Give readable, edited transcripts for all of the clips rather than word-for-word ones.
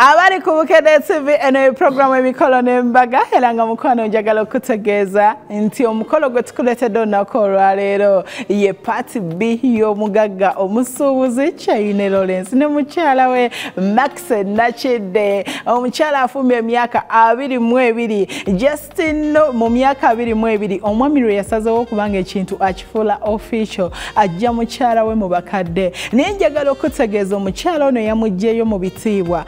Abari ku Bukedde TV eno program ebikolo n'embaga era nga mukwano njagala okutegeeza nti omukolo gwe tukuleetedde olunaku olwaleero ye Party B y'omugagga omusuubuzi Kyeyune Lawrence ne mukyala we Max Nakidde. Omukyala afumba emyaka 22 Justin mu myaka 22 omwami lwe yasazeewo okubanga ekintu akifuula official ajja mukyala we mu bakadde. Naye njagala okutegeeza omukyala ono yamugjeyo mu bitiibwa.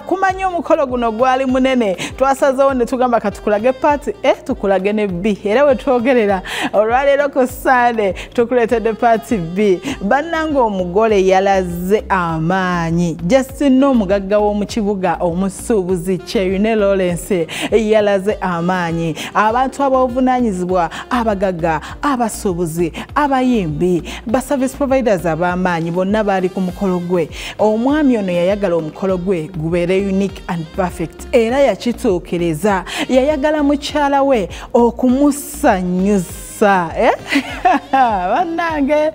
Kumanya omukolo guno gwali munene twasazeewo ne tugamba katukulage party tukulage ne B era we twogerera olwaleero ku Sunday tukuleetedde Party B. Bannange omugole yalaze amaanyi Justin omugagga w'omu kibuga omusuubuzi Kyeyune Lawrence yalaze amaanyi. Abantu abavunaanyizibwa abagagga abasuubuzi abayimbi ba service providers ab'amaanyi bonna baali ku mukolo gwe. Omwami ono yayagala omukolo gwe gubeere unique and perfect era yakituukiriza. Yayagala mukyala we okumusanyusa bannange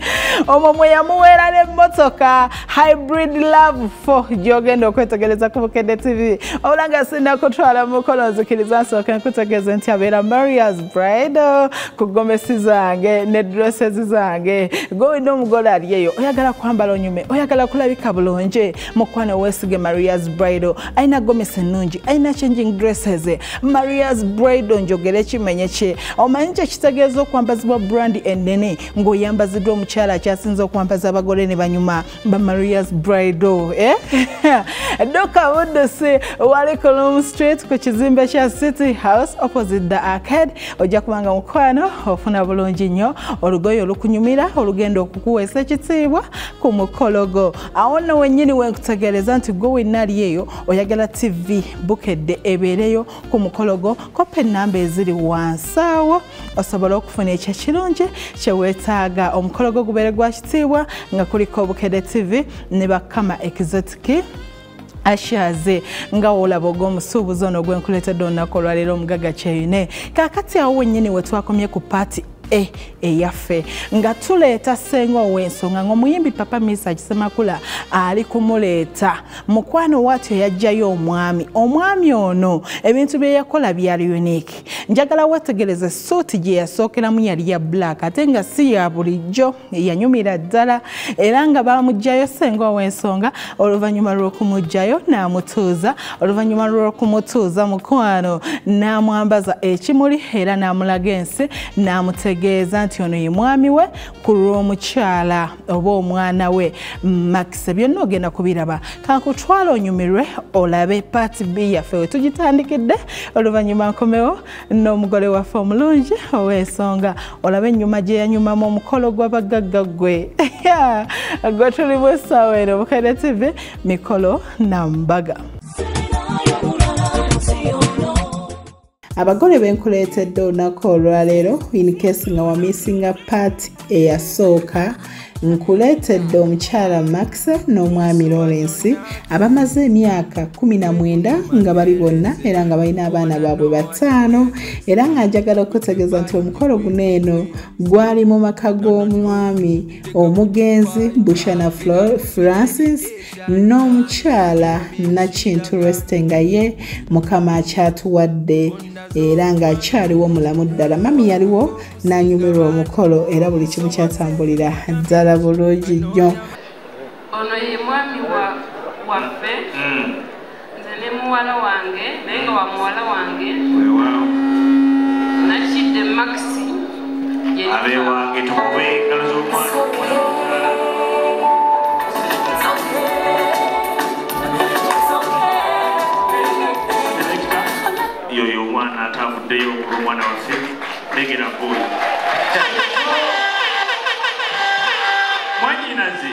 omwo mwe yamuweera n'emmotoka hybrid love 4 gy'ogenda okwetegereza ku Bukedde TV. Olanga sinna kutwala mukolo nzikiriza nsooke nkutegeeze nti abeera Maria's Bridal ku gomesi zange ne dresses zange. Gwe omugole ali eyo oyagala kwambala onyume oyagala kulabika bulungi mukwano weesige Maria's Bridal ayina gomesi ennungi ayina changing dresses. Maria's Bridal njogere kimenye ki omanyi kye kitegeeza okwambazibwa brand ennene ng'oyambaziddwa omukyala akyasinza okwambaza abagole ne banyuma ba Maria's Bridal. Doka Buddusi wali Colum Street ku kizimbe kya City House opposite the Arcade. Ojja kubanga mukwano ofuna bulungi nnyo olugoye olukunyumira olugenda okukuweesa ekitiibwa ku mukolo gwo. Awo nno wennyini wenkutegeereza nti gwe wenna ali eyo oyagala TV Bukedde ebeereyo ku mukolo gwo kopa ennamba eziri wansi awo osobola okufuna ekyo kirungi kye weetaaga. Omukolo gwo gubeere gwa kitiibwa nga kuliko Bukedde TV ne bakama exotic ashaze nga olaba ogw'omusuubuzi ono gwenkuleetedde olunaku olwaleero omugagga Kyeyune. Kaakati awo wennyini we twakomye ku party eyaffe nga tuleeta ssenga ow'ensonga ng'omuyimbi Papa Misa Kisemakula ali kumuleeta. Mukwano watyo yajjayo omwami ono ebintu bye yakola byali unique. Njagala wetegereze suuti gye yasookeramu yali ya black ate nga si ya bulijjo yanyumira ddala era nga baamugjayo ssenga ow'ensonga. Oluvannyuma lw'okumugjayo n'amutuuza, oluvannyuma lw'okumutuuza mukwano n'amwambaza ekimuli era n'amulaga ensi n'amutegeeza nti ono ye mwami we ku lw'omukyala oba omwana we Max. Byonna ogenda kubiraba kankutwala onyumirwe olabe Party B yaffe we tugitandikidde. Oluvannyuma nkomewo n'omugole waffe omulungi ow'ensonga olabe ennyuma gye yanyumamu omukolo gw'abagagga gwe. Gwe tuli mu ssaawa eno Bukedde TV mikolo na mbaga. Abagole benkuleetedde olunaku olwaleero in case nga wamisinga party eyasooka nkuleetedde omukyala Max n'omwami Lawrence abamaze emyaka 19 nga bali bonna era nga balina abaana baabwe 5 era nga njagala okutegeeza nti omukolo guno eno gwali mu maka g'omwami omugenzi Bushana Francis n'omukyala Nakintu Reste nga ye mukama akyatuwadde era nga akyaliwo mulamu ddala. Mami yaliwo n'anyumirwa omukolo era buli kimu kyatambulira ddala bulungi nnyo. Ono ye mwami waffe nze ne muwala wange naye nga wa muwala wange Nakidde Max abe wange tukube engalo z'omwana yoyo omwana atambuddeyo omwana waffe legera boyi mwanyinaze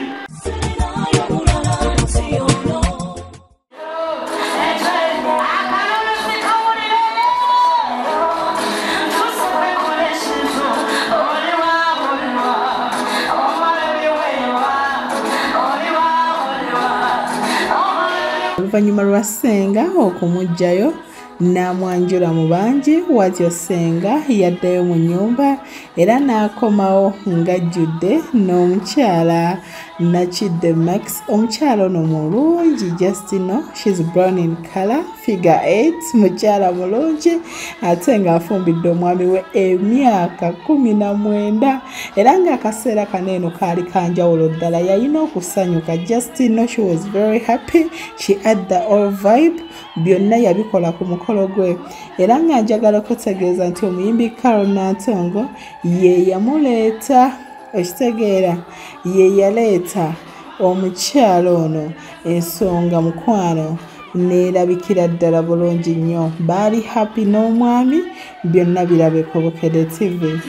oluvannyuma lwa ssenga okumugjayo n'amwanjula mu bangi watyo ssenga yaddayo mu nnyumba era n'akomawo ng'ajjudde n'omukyala Nachide Max omukyala ono mulungi Justino. She's brown in color, figure 8, mukyala mulungi ate ng'afumbidde omwami we emyaka 19 era ng'akaseera kaneeno kaali kanjawulo ddala yalina okusanyuka. Justino, she was very happy, she had the all vibe, byonna yabikola ku mukolo gwe era nga njagala okutegeeza nti omuyimbi Carol Nantongo ye yamuleeta ekitegeera ye yaleeta omukyalo ono ensonga mukwano neerabikira ddala bulungi nnyo. Baali happy n'omwami, byonna birabe ku Bukedde TV.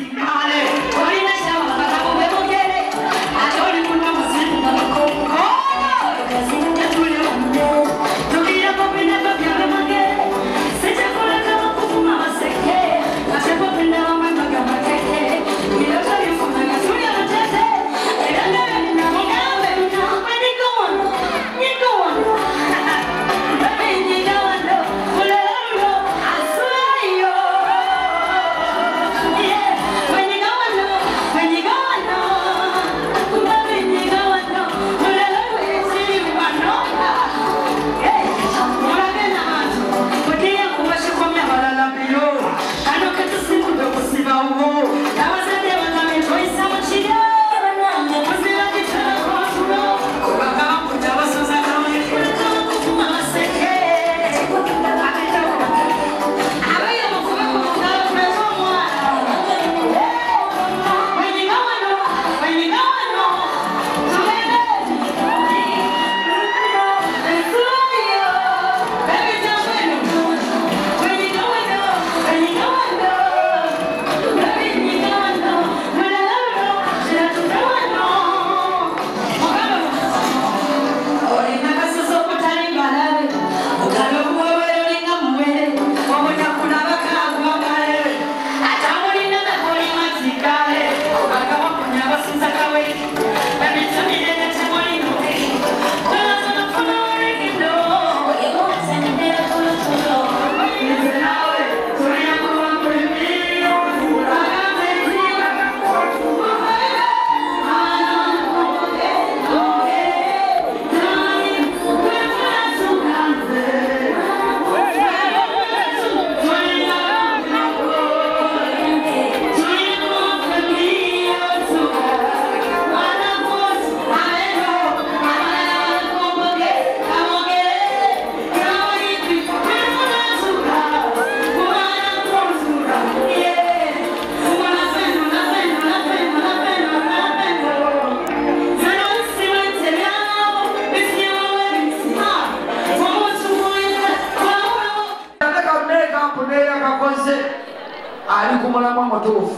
ali kumulamu amatuufu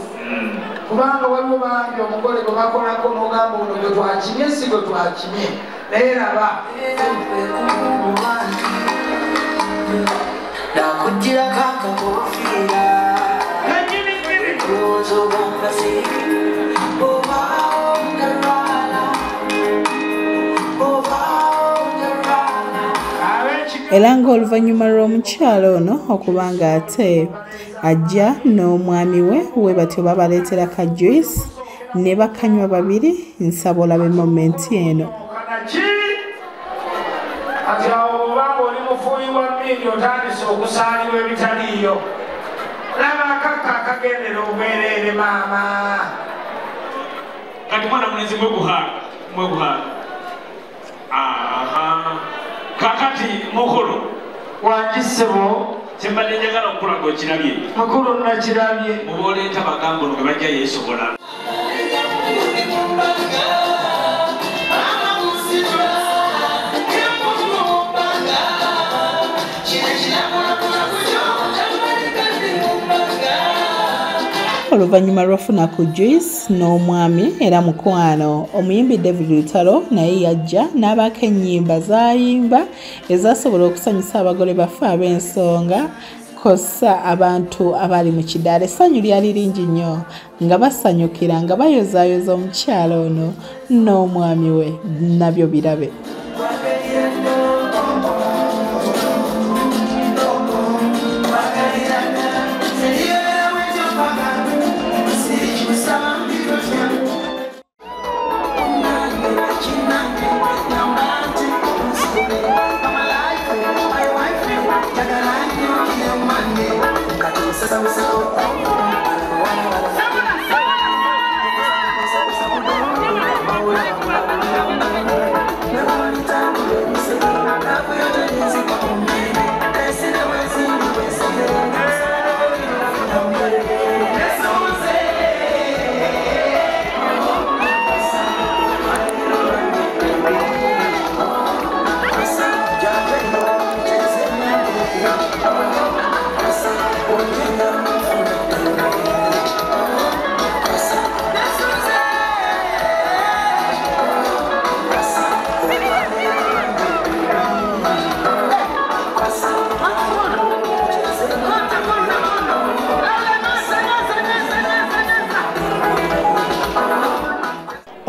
kubanga waliwo bangi omugole gwe bakolako n'ogamba ono gwe twakimye si gwe twakimye naye raba nakugira kakakofiira era ng'oluvannyuma lw'omukyalo ono okuba nga ate ajja n'omwami we batyo babaleetera ka juice ne bakanywa babiri. Nsaba olabe momenti eno. ati awo obanga oli mufuuyi wa mmindi otandise okusaalirwa ebitaliiyo laba akakka akagendera obwereere maama kati mwana mulenzi mweguhaga kakati mukulu wangisebo kyembadde njagala okulaga okirabye mukulu nakirabye muboleeta bagambo no ge bajja yeesobola Oluvannyuma lwafuna ku juice n'omwami era mukwano omuyimbi David Lutalo naye yajja n'abaako ennyimba z'ayimba ezasobola okusanyusa abagole baffe ab'ensonga kossa abantu abali mu kidaala. Essanyu lyali lingi nnyo nga basanyukira nga bayozaayoza omukyalo ono n'omwami we, nabyo birabe.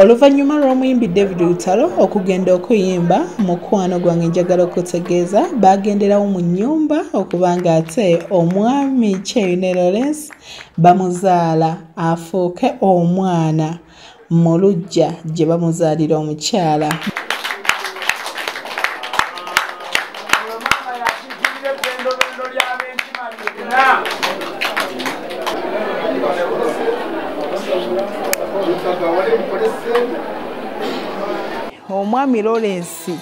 Oluvannyuma lw'omuyimbi David Lutalo okugenda okuyimba mukwano gwange njagala okutegeeza bagenderawo mu nnyumba okubanga ate omwami Kyeyune Lawrence bamuzaala afuuke omwana mu luggya gye bamuzaalira omukyala. Omwami Lawrence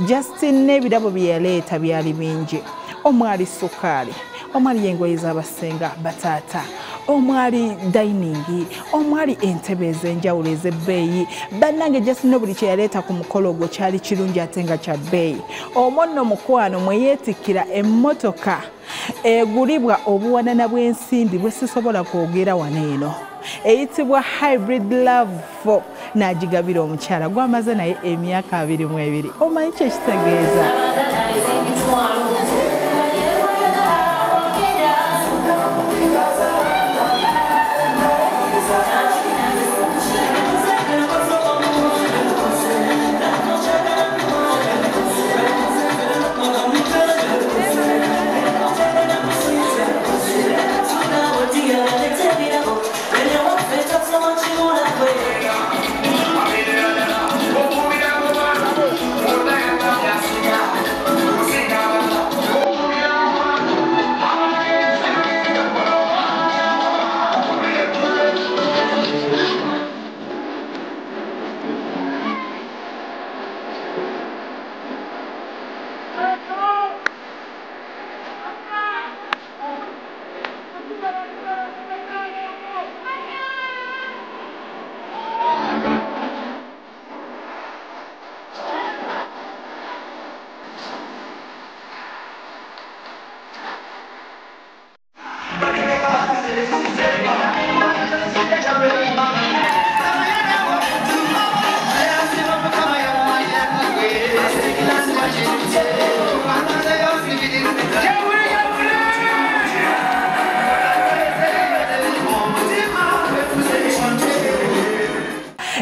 Justin n'ebirabo bye yaleeta byali bingi. Omwali sukaali, omwali engoye z'abasenga bataata, omwali dining, omwali entebe ez'enjawulo ez'ebbeeyi. Bannange Justin buli kye yaleeta ku mukolo ogwo kyali kirungi ate nga kya bbeeyi. Omwo nno mukwano mwe yeetikkira emmotoka egulibwa obuwanana bw'ensimbi bwe sisobola kwogera wano eno. Eyitibwa Hybrid Love 4 n'agigabira omukyala gw'amaze naye emyaka 22. Omanyi kye kitegeeza?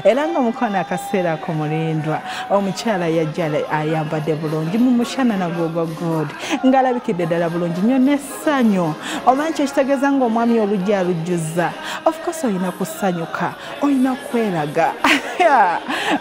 Era nga mukwano akaseera ako mulindwa omukyala yajja ayambadde bulungi mu mushana nagwo ogwa gold ng'alabikidde ddala bulungi nnyo n'essanyu. Omanyi kye kitegeeza ng'omwami olujja alujjuza. Of course olina kusanyuka, olina kweraga.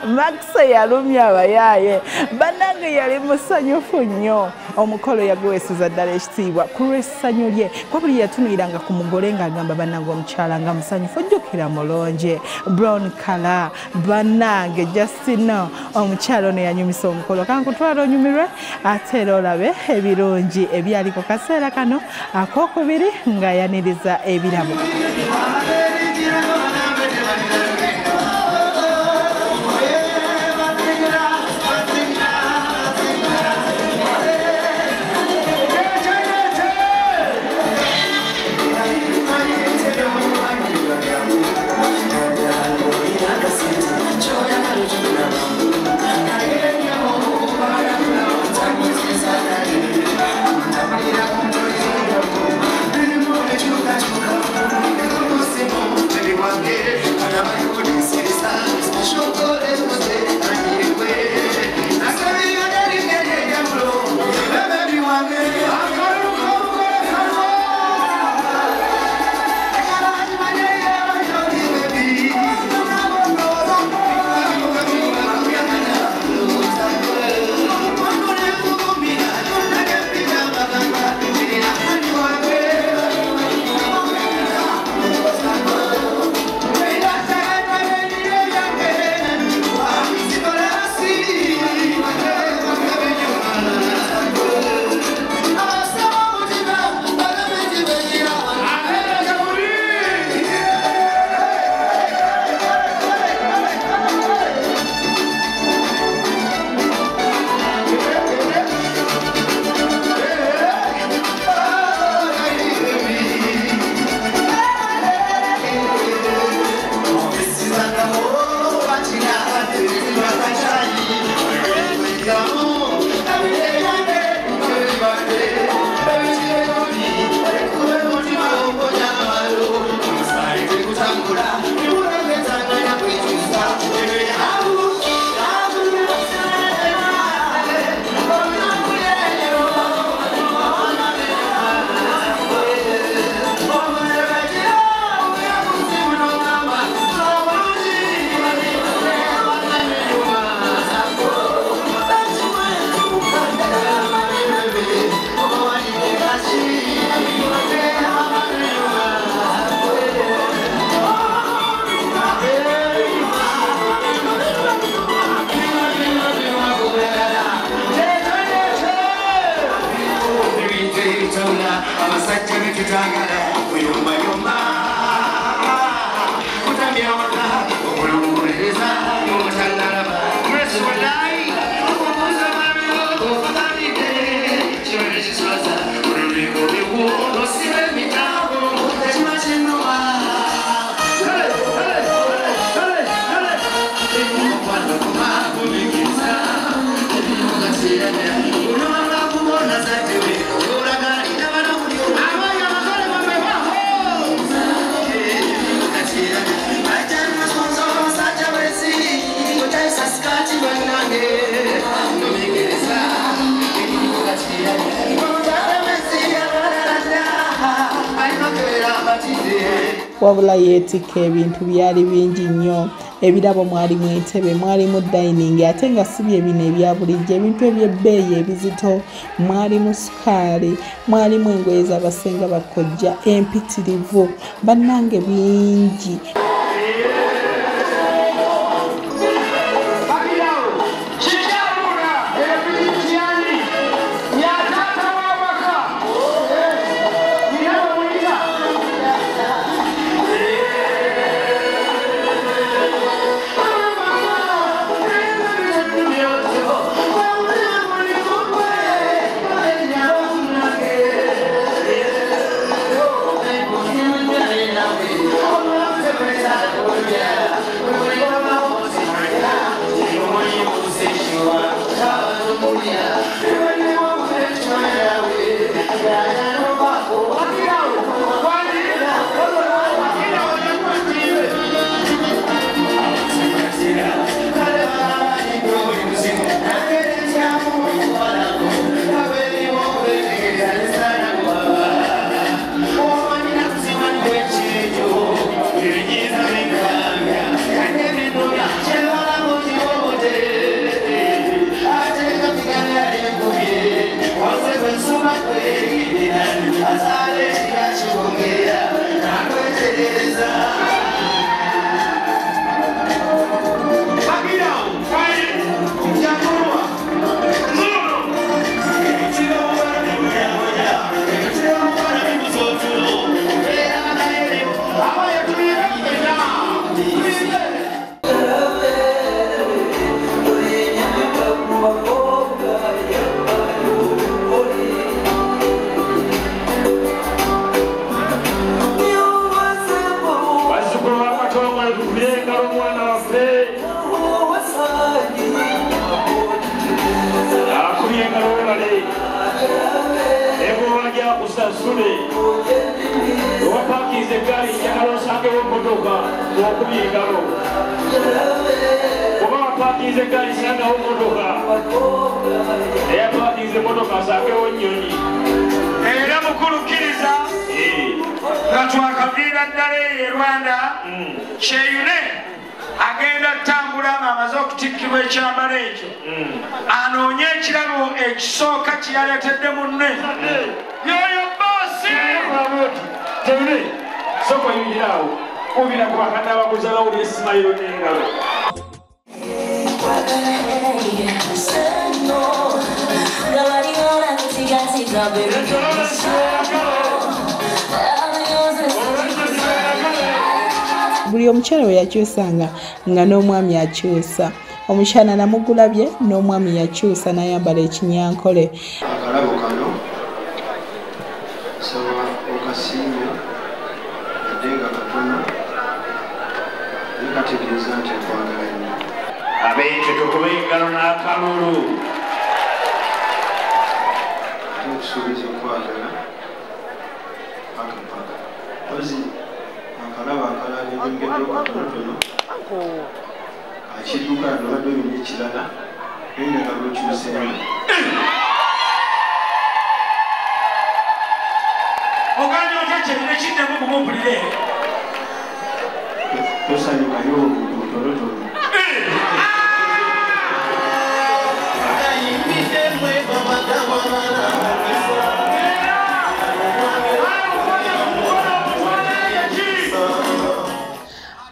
Max yalumya abayaaye, bannange yali musanyufu nnyo. Omukolo yaguweeseza ddala ekitiibwa ku lw'essanyu lye. Kwa buli yatunuliranga ku mugole ng'agamba bannange omukyala nga musanyufu, ojjukira mulonje brown color. Bannange Justin omukyala ono yanyumisa omukolo. Kankutwala onyumirwe ate era olabe ebirungi ebyali ku kaseera kano ak'okubiri nga yaniriza ebirabo. wabula yeetikka ebintu byali bingi nnyo. Ebirabo mwalimu entebe, mwalimu dining, ate nga si bye bino ebya bulijjo, ebintu eby'ebbeeyi ebizito, mwalimu sukaali, mwalimu engoye z'abasenga bakojja empitirivu, bannange bingi. Era mukulukiriza nga twakavira ddala e Rwanda Kyeyune agenda ttambula ng'amaze okutikkibwa ekyambalo ekyo anoonye ekirabo ekisooka kye yaleetedde munne yoyo boosi Kyeyune soko yingiraawo kubira ku bakadde abaguza bawulira esimayiro n'engalo buli omukyala we yakyusanga nga n'omwami akyusa. Omukyala namugulabye n'omwami yakyusa n'ayambala ekinyankole. Akalabo kano saba okasiimye ate nga katono nekategeeza nti akwagala nnyo. Ab'ekyo tukube engalo n'akalulu. Ate okusuubiza okwagala pakapaka ozi akalaba akalala ebyongeddeko katonotono akidduka nobadde olina ekirala nendagala okyuseemu. oganya otya kyebire kiddemu kumumpulire tosanyukayo obutonotono.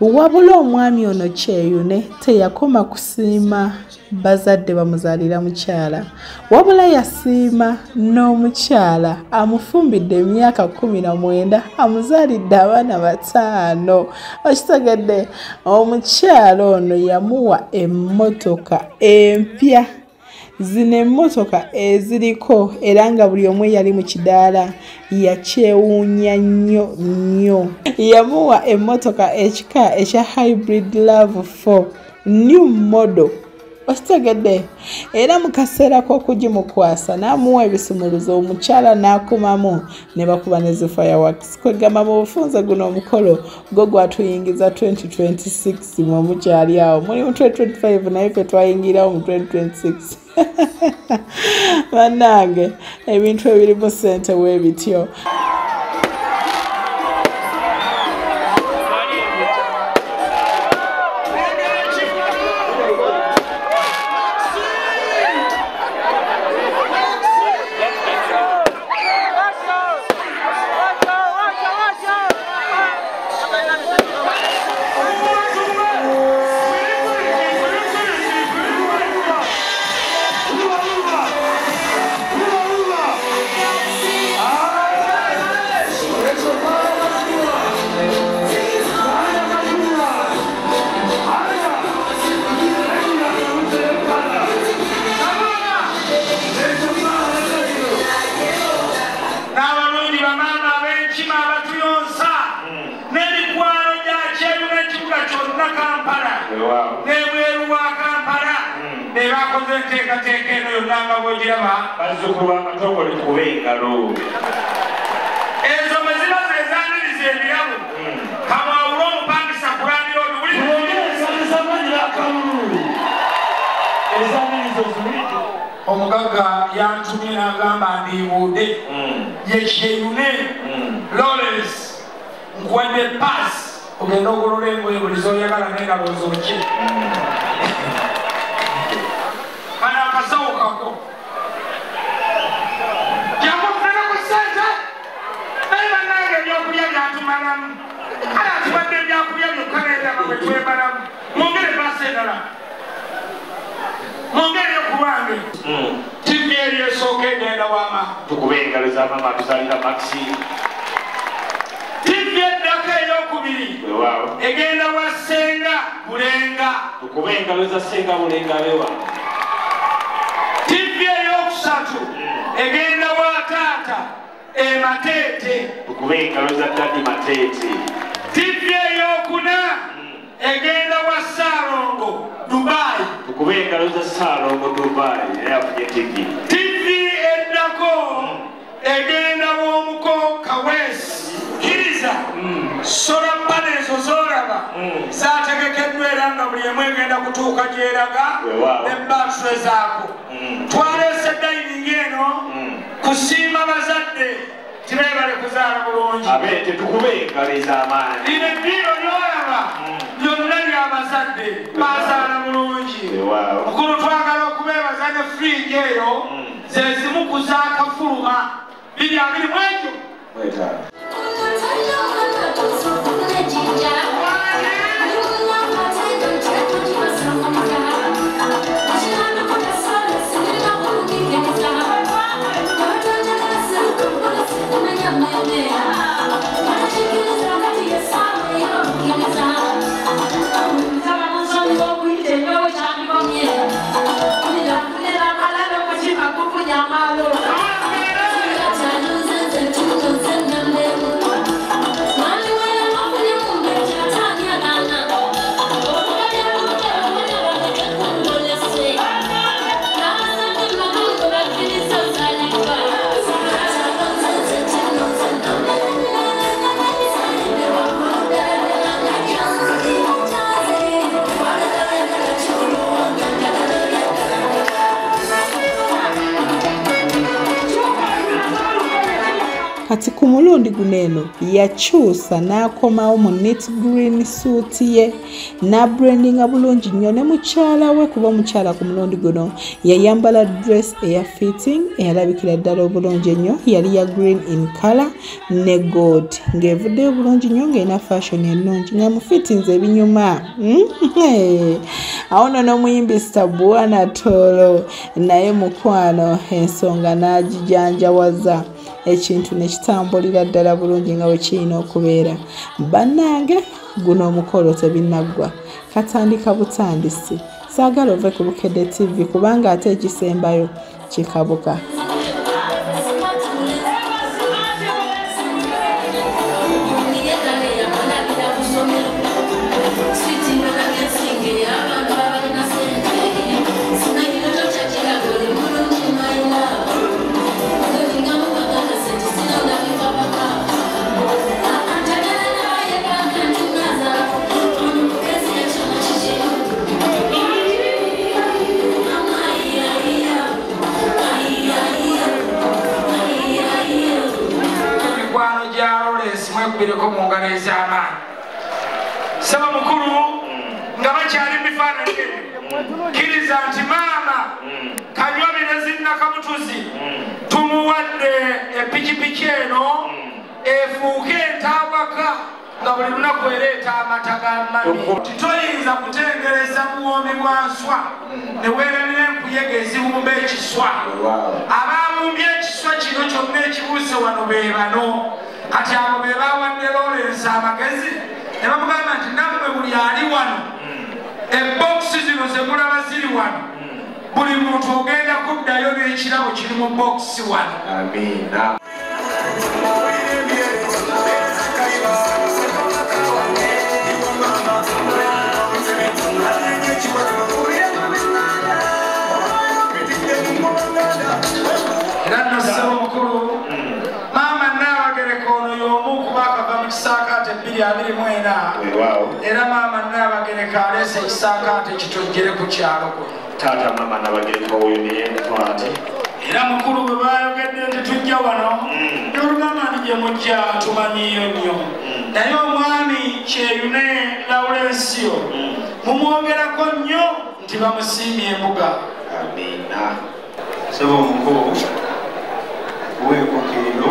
wabula omwami ono Kyeyune teyakoma kusiima bazadde bamuzaalira mukyala wabula yasiima n'omukyala amufumbidde emyaka 19 amuzaalidde abaana 5 okitegedde omukyala ono yamuwa emmotoka empya zino emmotoka eziriko era nga buli omu yali mu kidaala yakyewuunya nnyo yamuwa emmotoka ekika ekya Hybrid Love 4 new model okitegedde era mu kaseera k'okugimukwasa n'amuwa ebisumuluzo omukyala n'akumamu ne bakuba ne zi fireworks kwegamba mu bufunze guno omukolo gwo gwatuyingiza 2026 mu mukyali awo muli mu 2025 naye fe twayingirawo mu 2026 bannange ebintu ebirimu ssente bwe bityo Omugagga yantumye n'agamba ndibuude ye Kyeyune Lawrence nkuwadde pass ogenda ogolola engoye buli z'oyagala n'engalo zokye kana akasawo kako yakufuna ku ssente naye bannange ebyokulya byatumalamu kale atubadde ebyakulya byokka n'endaba bwe twebalamu mwongere pass endala mwongere okubange tivi eri esooka egenda wama tukube engalo z'amama tuzalira maxi tivi eddako eyokubiri egenda wa Ssenga Bulenga tukube engalo za Ssenga Bulenga bewa tivi eyokusatu egenda wa taata Mateete tukube engalo za Dadi Mateete tivi eyokuna egenda wa Saalongo Dubai tukube engalo za Saalongo Dubai yafunye tivi tivi eddako egenda w'omuko Kawesi kiriza sola panezo z'olaba zaategekeddwa era nga buli emu egenda kutuuka gy'eraga ne batule zaako twaleese dayiningi eno kusiima bazadde tibeebale kuzaala bulungi abeete tukube engalo ez'amaanyi lino eddiiro ly'olaba lyonna ly'abazadde bazaala bulungi mukulu twagala okubeebaza ne fringi eyo ze zimu ku zaakafuluma 2 mu ekyo I'm kati ku mulundi guno eno yakyusa n'akomawo mu neat green suit ye n'abrandinga bulungi nnyo ne mukyala we kuba omukyala ku mulundi guno yayambala dress eya fitting eyalabikira ddala obulungi ennyo yali ya green in color ne gold ng'evuddeyo bulungi nnyo ng'erina fashion ennungi nga mu fittings ebinyuma awo nno n'omuyimbi Bwana Tolo naye mukwano ensonga n'agijanjawaza ekintu ne kitambulira ddala bulungi nga bwe kirina okubeera. Bannange guno omukolo tebinnagwa katandika butandisi. Saagala ove ku Bukedde TV kubanga ate ekisembayo kikabuka. Bireko mu ngalo ez'amaanyi. Saba mukulu nga bakyali bifaananyi kkiriza nti maama kanywa binezi Nakamutuzi tumuwadde epikipiki eno efuuke entaabwaka nga buli lunaku ereeta amata ga mami. Titoyinza kutengereza buwoomi bwa nswa ne weeranira enkuyege ezibumba ekiswa. Abaabumbye ekiswa kino kyonna ekibuuse wano be bano. Kati abo be bawadde Lawrence amagezi ne bamugamba nti nammwe buli ali wano ebokisi zino ze mulaba ziri wano buli muntu ogenda kuddayo n'ekirabo kiri mu bokisi wano. Amiina. Era nno ssebo mukulu Kisakate 224 era maama Nabagereka alese ekisakate kitojjere ku kyalo kuno. Taata maama Nabagereka oyo niye mutwate era mukulu bwe baayogedde nti tujja wano n'olugamba nti gye mujja tumanyiyo nnyo naye omwami Kyeyune Lawrence mumwogerako nnyo nti bamusiimye embuga. Amiina. Sebo omukulu weekokiriro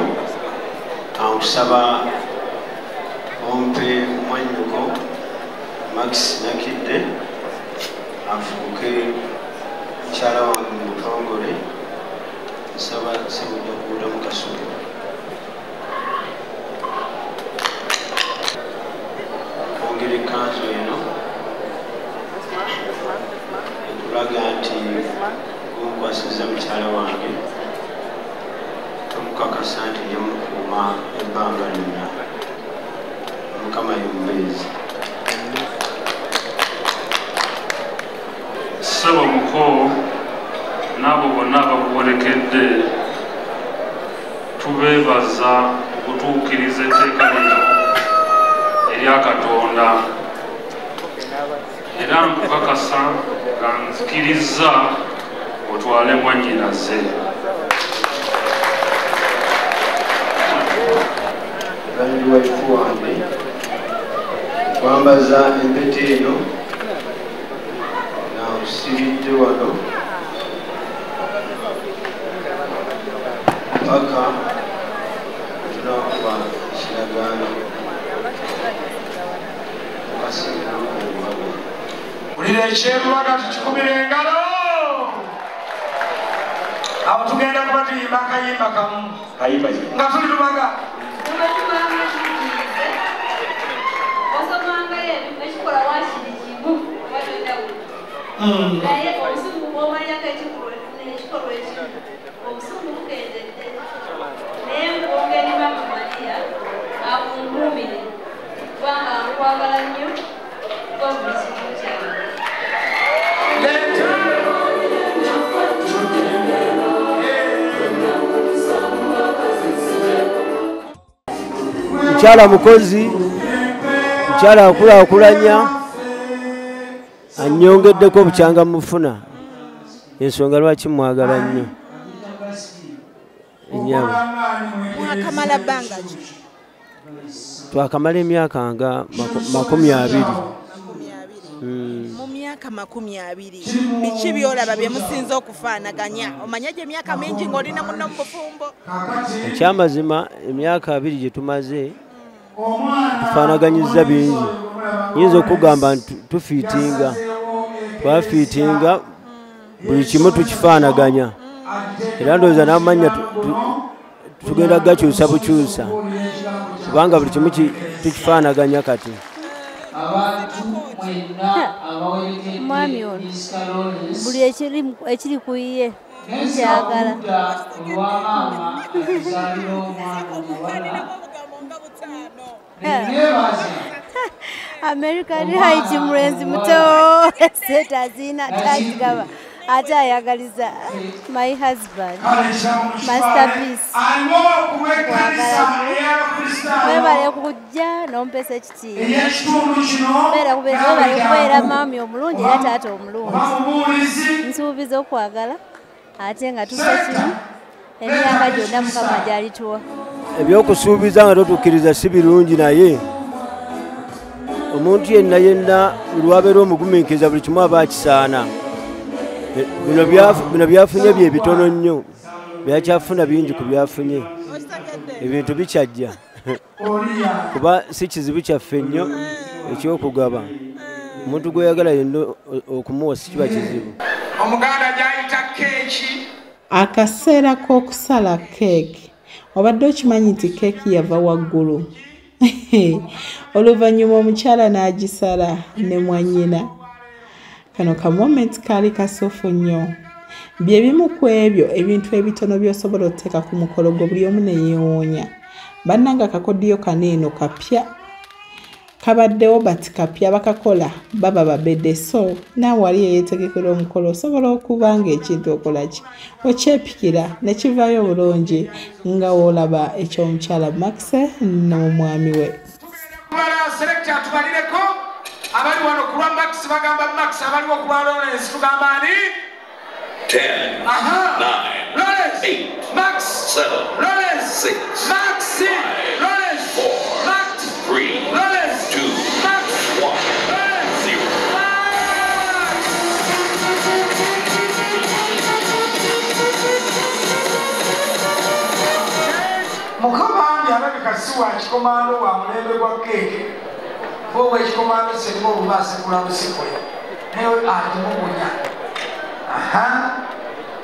ankusaba ompe omwanyuko Max Nakidde afuuke mukyala wange mu butongole nsaba sebujja kuwuda mu Kasubi. Ongera ekkanzu eno ekulaga nti gunkwasiza mukyala wange tomukakasa nti yamukuuma ebbanga lyonna. Mukama y'omubeezi. Ssebo muko n'abo bonna abakubonekedde tubeebaza okutuukiriza etteeka lino erya Katonda era nkukakasa nga nzikiriza otwale mwannyinaze. Kandi waifu wange kwambaza empeta eno nga usibidde wano paka tunakuba kiragaano mukasinga obubago. Bulira ekyerubaga tukikumira engalo. Abo tugenda kuba tuyimba akayimba kamu nga tuli lubaga. Mukyala mukozi, mukyala akulaakulanya, annyongeddeko obukyanga mufuna, ensonga lwaki mwagala nnyo. ennyama. Mwakamala bbanga ki? Twakamala emyaka nga 20. Mu myaka 20 biki byolaba bye musinza okufaanaganya? Omanya gye emyaka mingi ng'olina munno mu bufumbo. Ekyamazima emyaka 2 gye tumaze tufaanaganyiza bingi. Nyinza okugamba nti twafiitinga buli kimu tukifaanaganya. Era ndowooza n'amanya tugenda gakyusa bukyusa kubanga buli kimu tukifaanaganya kati. Mwami ono buli ekiri ku ye nkyagala. America ali haiti mulenzi muto seta azina tagaba ate ayagaliza my husband masterpiece webale kujja nompesa ekitiibwa webale kubeera maami omulungi era taata omulungi nsuubiza okwagala ate nga tusa kimu emyaka gyonna Mukama gy'alituwa. Ebyokusuubiza nga totukkiriza si birungi naye omuntu yenna lwabeera omugumiikiriza buli kimu aba akisaana. Bino byafunye bye bitono nnyo, byakyafuna bingi ku byafunye. Ebintu bikyajja kuba si kizibu kyaffe nnyo ekyokugaba. Omuntu gweyagala yenna okumuwa si kiba kizibu. Omuganda gy'ayita keeki. Akaseera k'okusala keeki. Obadde okimanyi nti keeki yava waggulu. Oluvannyuma omukyala n'agisala ne mwannyina. Kano ka moment kaali kasoofu nnyo. Bye bimu ku ebyo ebintu ebitono by'osobola oteeka ku mukolo gwo buli omu ne yeewoonya. Bannanga akakoddiyo kaneeno kapya. Kabaddewo bati kapya bakakola baba babedde so naawe wali yeetegekera omukolo osobola okuba ng'ekintu okola ki okyepikira ne kivaayo bulungi nga woolaba ekyomukyala Max n'omwami we. Selekta tubalireko abali wano ku lwa Max bagamba Max abaliwo ku lwa Lawrence tugamba ani 10 9 8 Max 7 Lawrence 6 Max Lawrence 4 Max 3 Lawrence 2 Max 1 0. Mukama alabika si wa kikomando wa mulembe gwa keeke bwe ekikomando sirimu olubaase kula busikwe naye atimugunya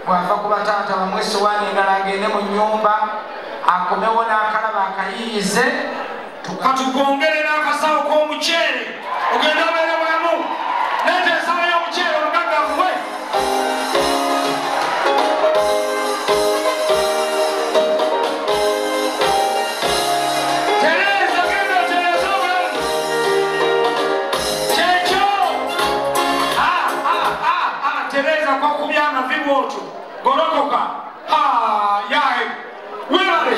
bwava ku bataata bamwe esowaani endala agende mu nnyumba akomewo n'akalaba akayiyize tukatugongere n'akasawo k'omuceere ogenda obeere bulamu leeta ensawo y'omuceere omugaggavuwe. Gorokoka yai wibale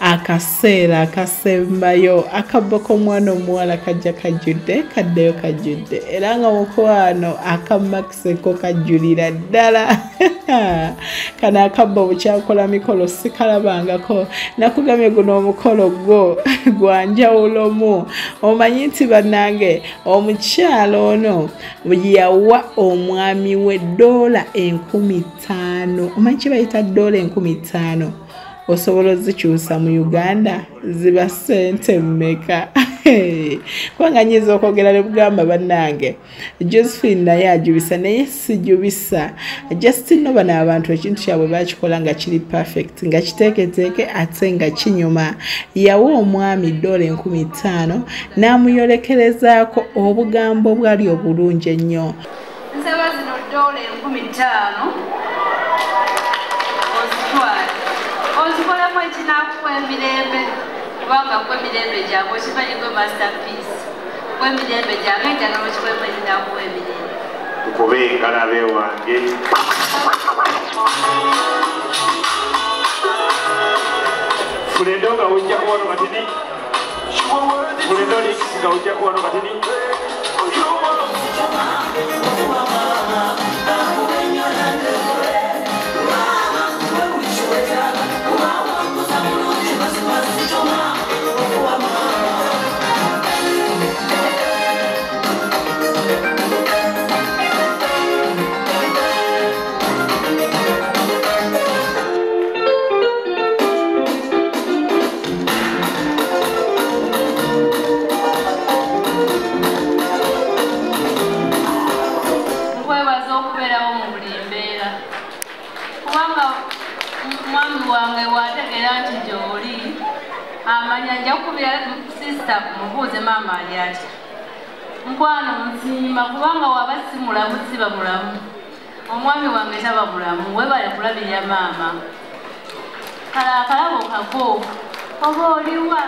Akaseera akasembayo akabba k'omwana omuwala kajja kajjudde kaddeyo kajjudde era nga mukwano aka Max ko kajjulira ddala. Kano akabba bukyakola mikolo sikalabangako nakugambye guno omukolo gwo gwanjawulomu. Omanyi nti bannange omukyalo ono yawa omwami we $50,000. Omanyi kye bayita $50,000? osobola zikyusa mu Uganda ziba sente mmeka kubanga nyiza okwogera ne bugamba bannange Josephine naye ajubisa naye sijubisa Justin no bana abantu ekintu kyabwe bakikola nga kiri perfect nga kiteeketeeke ate nga kinyuma yawa omwami $50 n'amuyolekerezaako obugambo bwali obulungi ennyo nsaba zino $50 ozikolemu ekinakuwa emirembe kubanga kwe emirembe gyange okimanyi gwe masterpiece kwe emirembe gyange njagala okikolemu ekinakuwa emirembe tukube engalabe wange Fulendo nga ujja kuwano katini Fulendo nga ujja kuwano katini wange wategera nti gy'oli amanya nja kukubira sisita mubuuze maama ali ati nkwano nsiima kubanga waba si mulamu siba mulamu omwami wange taba mulamu webale kulabirira maama kala akalabo kako oba oliwa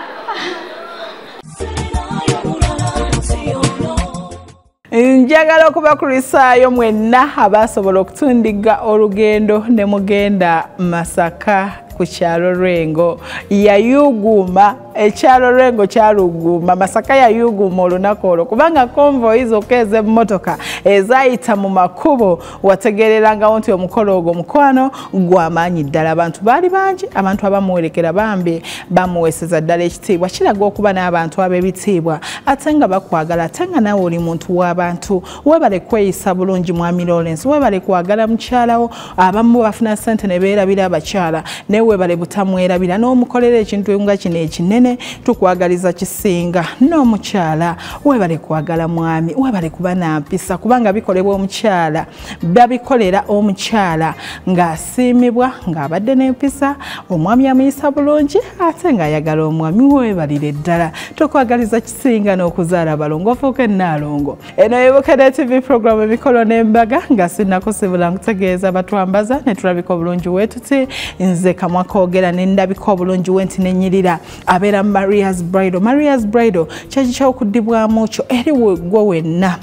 njagala okubakulisaayo mwenna abasobola okutundiga olugendo ne mugenda Masaka ku kyalo Lwengo yayuguma ekyalo Lwengo kyaluguma Masaka yayuguma olunaku olwo kubanga convoy zokka ez'emmotoka ezayita mu makubo wategererangawo nti omukolo ogwo mukwano gw'amaanyi ddala abantu baali bangi abantu abamuwerekera bambi bamuweeseza ddala ekitiibwa kiraga okuba n'abantu ab'ebitiibwa ate nga bakwagala ate nga nawe oli muntu w'abantu webale kweyisa bulungi mwami Lawrence webale kwagala mukyalawo abamu bafuna ssente ne beerabira abakyala ne webale butamwerabira n'omukolera ekintu nga kino ekinene tukwagaliza kisinga n'omukyala webale kwagala mwami webale kuba na mpisa kubanga bikolebwa omukyala babikolera omukyala ng'asiimibwa ng'abadde n'empisa omwami amuyisa bulungi ate ng'ayagala omwami webalire ddala tukwagaliza kisinga n'okuzaala balongofuuke Nnaalongo eno y'Bukedde TV program emikolo n'embaga nga sinnakusibula nkutegeeza batwambaza ne tulabika obulungi wetuti nze kamwa koogera ne ndabika obulungi wenti n'ennyirira abeera Maria's Bridal kyaki ky'okuddibwamu kyo eri gwe wenna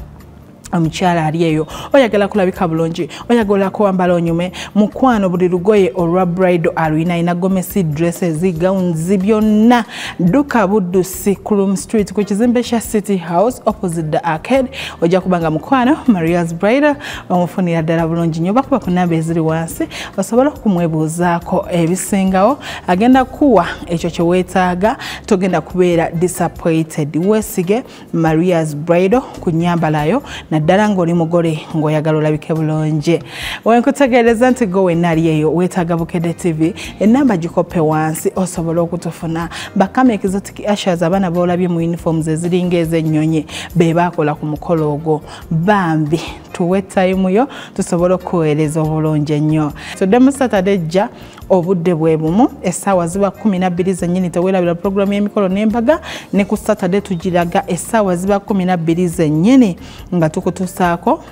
omukyala ali eyo oyagala kulabika bulungi oyagala kuwambala onyume mukwano buli lugoye olwa bridal alina gomesi dresses gowns byonna duka buddusi Kulum Street ku kizimbe kya City House opposite the arcade ojja kubanga mukwano Maria's Bridal omufunira ddala bulungi nnyo bakuba ku namba eziri wansi osobola okumwebuuzaako ebisingawo agenda kuwa ekyo kye weetaaga togenda kubeera disappointed weesige Maria's Bridal ku nnyambalayo naddala ng'oli mugole ng'oyagala olabike bulungi wenkutegeereza nti gwe wenna ali eyo weetaaga Bukedde TV ennamba gikoppe wansi osobola okutufuna bakama exotic ushers abaana boolabye mu uniforms eziringa ez'ennyonyi be baakola ku mukolo ogwo bambi tuwe time yo tusobola okuweereza obulungi ennyo tudde Saturday jja obudde bwe bumu essaawa ziba 12 zennyini teweerabira programu y'emikolo n'embaga ne ku Saturday tugiraga essaawa ziba 12 zennyini nga tukutusaako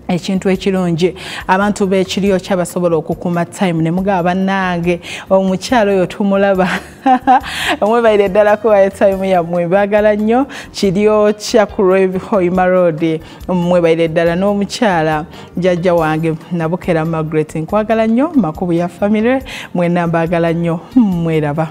ekintu ekirungi abantu b'ekiriyo kyabasobola okukuuma time ne mugaba bannange omukyalo oyo tumulaba mwebaire ddala kuwayo time yammwe baagala nnyo kiryo kya ku Hoima Road mwebaire ddala n'omukyala jjajja wange Nabukera Margaret nkwagala nnyo makubu ya family mwenna mbaagala nnyo mweraba